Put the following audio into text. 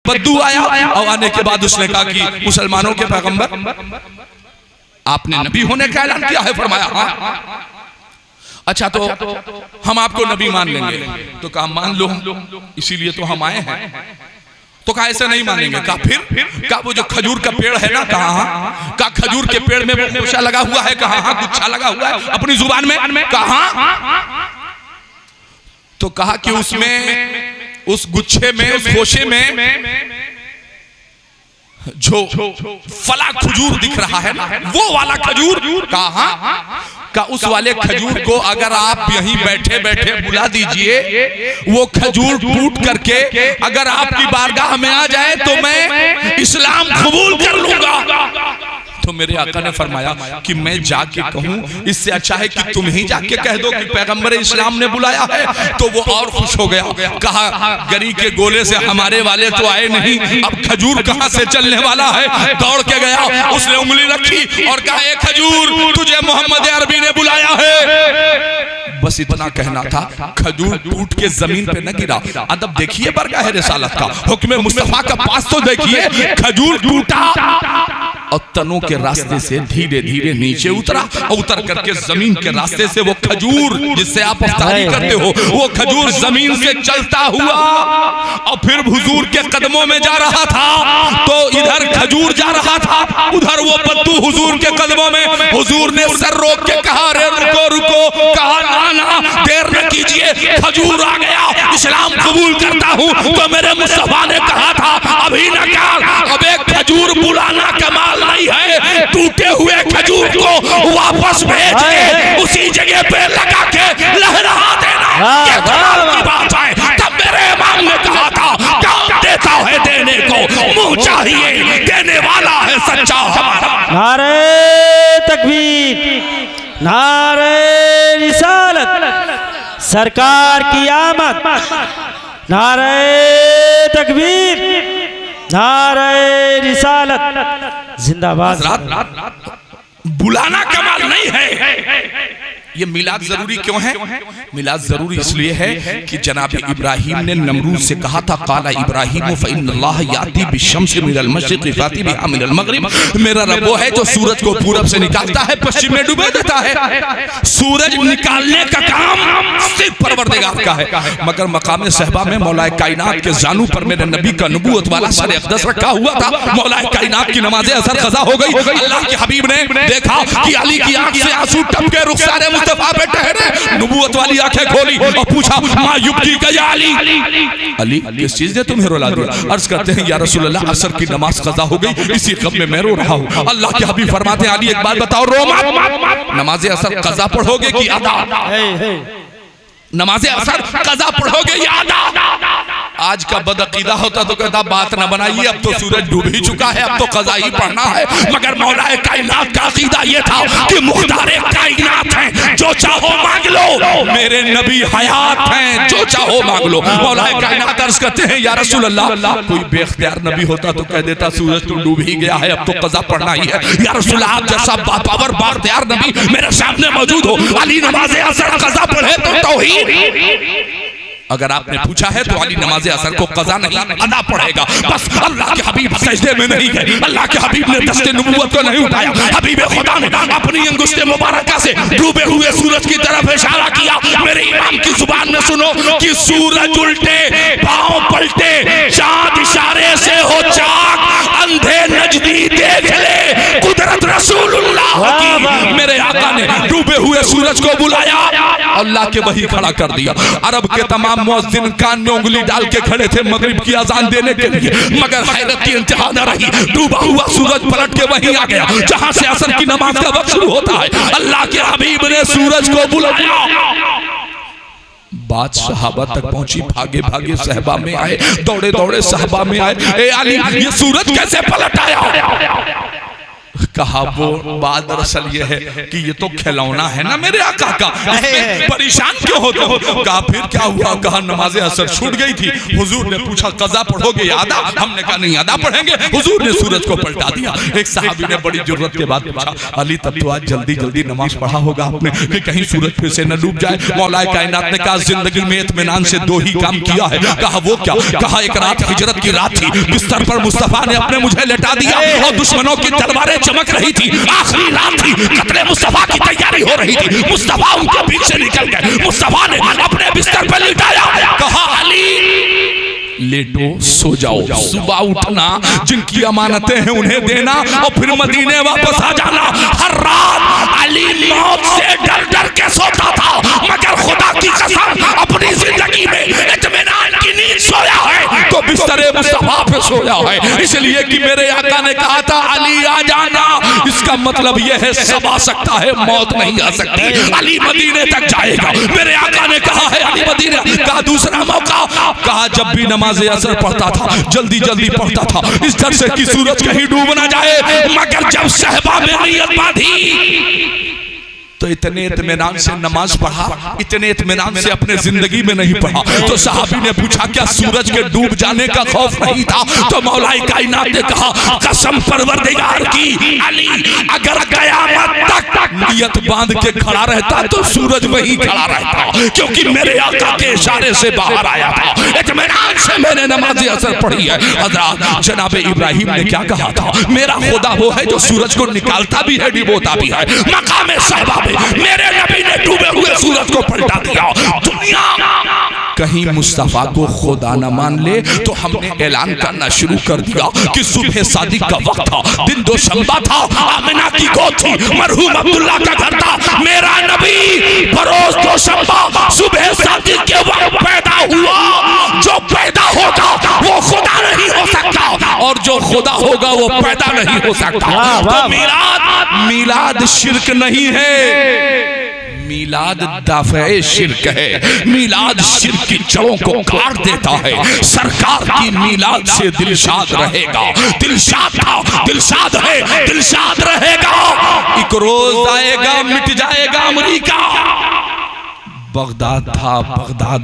बद्दू आया और आने के बाद उसने कहा कि मुसलमानों के पैगंबर आपने नबी होने का ऐलान किया है। फरमाया हाँ। अच्छा तो हम आपको नबी मान लेंगे। तो कहा मान लो, इसीलिए तो हम आए हैं। तो कहा ऐसे नहीं मानेंगे। कहा फिर? कहा वो जो खजूर का पेड़ है ना, कहा का खजूर के पेड़ में वो गुच्छा लगा हुआ है। कहा हाँ गुच्छा लगा हुआ है अपनी जुबान में। कहा तो कहा कि उसमें उस गुच्छे में उस गोशे में जो फला खजूर दिख रहा है ना, वो वाला खजूर। कहा का उस वाले खजूर को अगर आप यहीं बैठे बैठे बुला दीजिए, वो खजूर टूट करके अगर आपकी बारगाह में आ जाए तो मैं इस्लाम कबूल कर लूंगा। तो मेरे आका ने फरमाया कि मैं जाके कहूं, इससे अच्छा है कि तुम ही जाके कह दो कि पैगंबर इस्लाम ने बुलाया है। तो वो और खुश हो गया। कहा गरी के गोले से हमारे वाले तो आए नहीं, अब खजूर कहां से चलने वाला है। दौड़ के गया, उसने उंगली रखी और कहा ए खजूर, तुझे मोहम्मद अरबी ने बुलाया है। बस इतना कहना था। खजूर टूट के जमीन पे न गिरा। अदब देखिए बरगाह रिसालत का, हुक्म मुस्तफा का पास तो देखिए। खजूर टूटा और तनों के रास्ते से धीरे धीरे नीचे उतरा और उतर करके जमीन के रास्ते से वो खजूर जिससे आप अफ्तारी करते हो, वो खजूर जमीन से चलता हुआ और फिर हुजूर के कदमों में जा रहा था। तो इधर खजूर जा रहा था, उधर वो बद्दू हुजूर के कदमों में। हुजूर ने सर रोक के कहा रे रुको रुको। कहा ना देर न कीजिए, खजूर आ गया, इस्लाम कबूल करता हूँ। तो मेरे मुस्तफा ने कहा था अभी न कर, अब एक खजूर बुलाना कमाल नहीं है। टूटे हुए खजूर को वापस भेज के उसी जगह पे लगा के लहरा देना, ये कमाल की बात है। तब मेरे इमाम ने कहा था काम देता है देने को, मुंह चाहिए देने वाला है सच्चा हमारा। नारे तकबीर, नारे रिसालत, सरकार की आमद, नारे तकबीर, नारे रिसालत जिंदाबाद। बुलाना कमाल नहीं है। ये मिलाद जरूरी क्यों है? मिलाद जरूरी इसलिए है कि जनाब इब्राहिम ने नमरूद से कहा था काला इब्राहिम फ़इन्नल्लाह याती बिश्शम्सि मिनल मशरिक़ि फ़ाती बिहा मिनल मग़रिब। मेरा रब वो है जो सूरज को पूरब से निकालता है, पश्चिम में डुबो देता है। सूरज निकालने का काम सिर्फ परवरदिगार का है। मगर मकाम सहबा में मौलाए कायनात के जानू पर मेरे नबी का नबूवत वाला सर अक़दस रखा हुआ था। मौलाए कायनात की नमाज़े असर क़ज़ा हो गई। अल्लाह के हबीब ने देखा कि अली की आंख से आंसू टपके, रुखसारे मुस्तफा पे ठहरे। नबूवत वाली आंखें खोली और पूछा मा युब्की का या अली, अली किस चीज ने तुम्हें रुला दिया? अर्ज करते हैं या रसूल अल्लाह असर की नमाज क़ज़ा हो गई, इसी गम में मैं रो रहा हूँ। अल्लाह के हबीब फरमाते हैं अली एक बात बताओ, रो मत। नमाज असर क़ज़ा पढ़ोगे कि अदा? नमाज असर क़ज़ा पढ़ोगे या अदा? आज का बदअकीदा होता तो कहता बात न बनाइए, अब तो सूरज डूब ही चुका है, अब तो क़ज़ा ही पढ़ना है। मगर मौलाए कायनात का अकीदा ये था कि मुख्तारे कायनात हैं, जो चाहो मांग लो। मेरे नबी हयात हैं, जो चाहो मांग लो। मौलाए कायनात अर्ज करते हैं या रसूल अल्लाह, कोई बेख्तियार नबी होता तो कह देता सूरज तो डूब ही गया है, अब तो क़ज़ा पढ़ना ही है। या रसूल आप जैसा बापावर बाख्तियार नबी मेरे सामने मौजूद हो, अली नमाज असर क़ज़ा पढ़े तो तौहीद। अगर आपने पूछा है तो अली नमाज असर को क़ज़ा नहीं अदा पढ़ेगा। बस अल्लाह के हबीब सजदे में नहीं गए, अल्लाह के हबीब ने दस्ते नबूवत को नहीं उठाया। हबीब खुदा ने अपनी अंगुश्ते मुबारका से डूबे हुए सूरज की तरफ इशारा किया। मेरे इमाम की जुबान में सुनो कि सूरज उल्टे पांव पलटे, चांद इशारे से हो चाक, अंधे नजदी देख ले कुदरत रसूलुल्लाह की। मेरे आका ने डूबे हुए सूरज को बुलाया, अल्लाह के वही खड़ा कर दिया। अरब के तमाम मुअज्जिन कान में उंगली डाल के खड़े थे मगरिब की अजान देने के लिए, मगर हैरत की इंतहा न रही। डूबा हुआ सूरज पलट के वहीं आ गया जहां से असर की नमाज का वक्त शुरू होता है। अल्लाह के हबीब ने सूरज को बुलाया। बात सहाबा तक पहुंची, भागे भागे सहबा में आए, दौड़े दौड़े सहबा में आए। ए अली ये सूरज कैसे पलट आया? कहा वो बात दरअसल ये है कि ये तो खिलौना है ना मेरे आका का, इसमें परेशान क्यों होते हो? कहा फिर क्या हुआ? कहा नमाज असर छूट गई थी। हुजूर ने पूछा कज़ा पढ़ोगे या अदा? हमने कहा नहीं अदा पढ़ेंगे। हुजूर ने सूरज को पलटा दिया। एक सहाबी ने बड़ी जरूरत के बाद पूछा अली तब तो आज जल्दी जल्दी नमाज पढ़ा होगा आपने कि कहीं सूरज फिर से न डूब जाए। मौलाए कायनात ने कहा जिंदगी में इत्मीनान से दो ही काम किया है। कहा वो क्या? कहा एक रात हिजरत की रात थी, बिस्तर पर मुस्तफा ने अपने मुझे लेटा दिया और दुश्मनों की तलवारें चमक रही थी। आखिरी रात थी, कत्ले मुस्तफा की तैयारी हो रही थी। मुस्तफा उनके बीच से निकल गए। मुस्तफा ने अपने बिस्तर पर लिटाया, कहा अली लेटो सो जाओ, सुबह उठना, जिनकी अमानतें हैं उन्हें देना और फिर मदीने वापस आ जाना। हर रात अली मौत से डर डर के सोता था, मगर खुदा की कसम अपनी जिंदगी में इत्मीनान की नींद सोया है तो बिस्तरे मुस्तफा पे सोया है। इसलिए कि मेरे आका ने कहा था अली आ जाना, इसका मतलब यह है सब आ सकता है, मौत नहीं आ सकती। अली मदीने तक जाएगा। मेरे आका ने कहा है अली मदीने का दूसरा मौका। कहा जब भी नमाज असर पढ़ता था जल्दी जल्दी पढ़ता था, इस डर से कि सूरज कहीं डूब ना जाए। मगर जब सहबा में नियत बांधी तो इतने इत्मीनान से नमाज पढ़ा, इतने इत्मीनान से अपने जिंदगी में नहीं पढ़ा। तो सहाबी ने पूछा क्या सूरज के डूब जाने का खौफ नहीं था? तो मौलाए कायनात ने कहा कसम परवरदिगार की अली अगर कयामत तक नियत बांध के खड़ा रहता तो सूरज वहीं खड़ा रहता, क्योंकि मेरे आका के इशारे से बाहर आया था। इत्मीनान से मैंने नमाज असर पढ़ी है। हज़रत जनाब इब्राहिम ने क्या कहा था? मेरा खुदा वो है जो सूरज को निकालता भी है डिबोता भी है। मकाम सहबा मेरे नबी ने डूबे हुए सूरज को पलटा दिया। दुनिया कहीं मुस्तफा को खुदा न मान ले तो हमने ऐलान करना शुरू कर दिया कि सुबह शादी का वक्त था, दिन दोशंबा था, आमिना की गोद थी, मरहूम अब्दुल्ला का घर था। मेरा नबी बरोज दोशंबा सुबह शादी के वक्त पैदा हुआ। जो पैदा होगा वो खुदा नहीं हो सकता और जो खुदा होगा वो पैदा नहीं हो सकता। तो मीलाद शिर्क नहीं है, मीलाद दाफ़े शिर्क है। मीलाद शिर्क की जड़ों को काट देता है। सरकार की मीलाद से दिलशाद रहेगा। दिलशाद था, दिलशाद है, दिलशाद रहेगा। एक रोज आएगा मिट जाएगा अमरीका। बगदाद था, बगदाद